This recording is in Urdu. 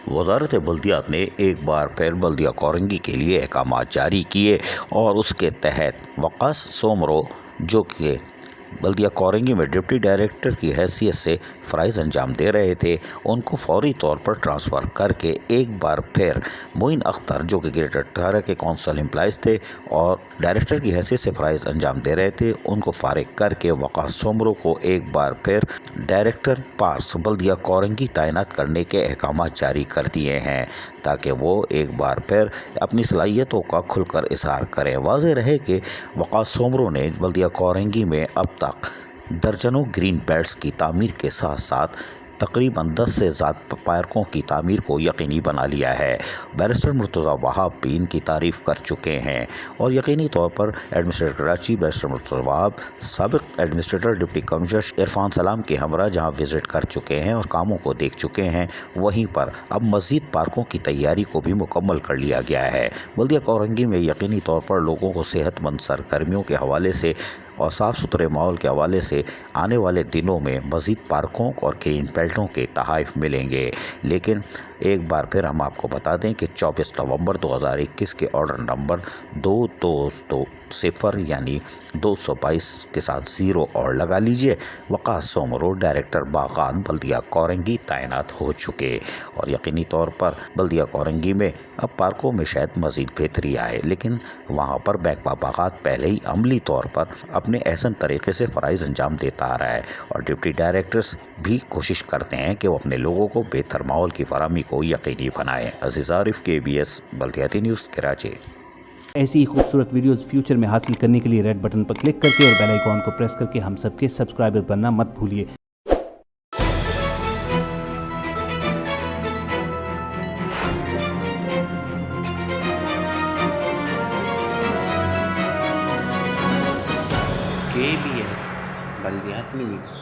وزارت بلدیات نے ایک بار پھر بلدیہ کورنگی کے لیے احکامات جاری کیے اور اس کے تحت وقاص سومرو جو کہ بلدیہ کورنگی میں ڈپٹی ڈائریکٹر کی حیثیت سے فرائض انجام دے رہے تھے، ان کو فوری طور پر ٹرانسفر کر کے ایک بار پھر معین اختر جو کہ گریٹر ٹھارا کے کونسل امپلائز تھے اور ڈائریکٹر کی حیثیت سے فرائض انجام دے رہے تھے، ان کو فارغ کر کے وقاص سومرو کو ایک بار پھر ڈائریکٹر پارس بلدیہ کورنگی تعینات کرنے کے احکامات جاری کر دیے ہیں تاکہ وہ ایک بار پھر اپنی صلاحیتوں کا کھل کر اظہار کریں۔ واضح رہے کہ وقاص سومرو نے بلدیہ کورنگی میں اب تک درجنوں گرین بیلٹس کی تعمیر کے ساتھ ساتھ تقریباً 10 سے زیادہ پارکوں کی تعمیر کو یقینی بنا لیا ہے۔ بیرسٹر مرتضیٰ وہاب بھی ان کی تعریف کر چکے ہیں اور یقینی طور پر ایڈمنسٹریٹر کراچی بیرسٹر مرتضیٰ وہاب سابق ایڈمنسٹریٹر ڈپٹی کمشنر عرفان سلام کے ہمراہ جہاں وزٹ کر چکے ہیں اور کاموں کو دیکھ چکے ہیں، وہیں پر اب مزید پارکوں کی تیاری کو بھی مکمل کر لیا گیا ہے۔ بلدیہ کورنگی میں یقینی طور پر لوگوں کو صحت مند سرگرمیوں کے حوالے سے اور صاف ستھرے ماحول کے حوالے سے آنے والے دنوں میں مزید پارکوں اور گرین بیلٹوں کے تحائف ملیں گے، لیکن ایک بار پھر ہم آپ کو بتا دیں کہ 24 نومبر 2021 کے آرڈر نمبر 2220 یعنی 222 کے ساتھ 0 اور لگا لیجئے، وقاص سومرو ڈائریکٹر باغات بلدیہ کورنگی تعینات ہو چکے اور یقینی طور پر بلدیہ کورنگی میں اب پارکوں میں شاید مزید بہتری آئے، لیکن وہاں پر محکمہ باغات پہلے ہی عملی طور پر اپنے احسن طریقے سے فرائض انجام دیتا آ رہا ہے اور ڈپٹی ڈائریکٹرز بھی کوشش کرتے ہیں کہ وہ اپنے لوگوں کو بہتر ماحول کی فراہمی کو یقینی بنائیں۔ عزیز عارف، KBS بلدیاتی نیوز، کراچی۔ ایسی ہی خوبصورت ویڈیوز فیوچر میں حاصل کرنے کے لیے ریڈ بٹن پر کلک کر کے اور بیل آئیکن کو پریس کر کے ہم سب کے سبسکرائبر بننا مت بھولیے۔ KBS بلدیات news.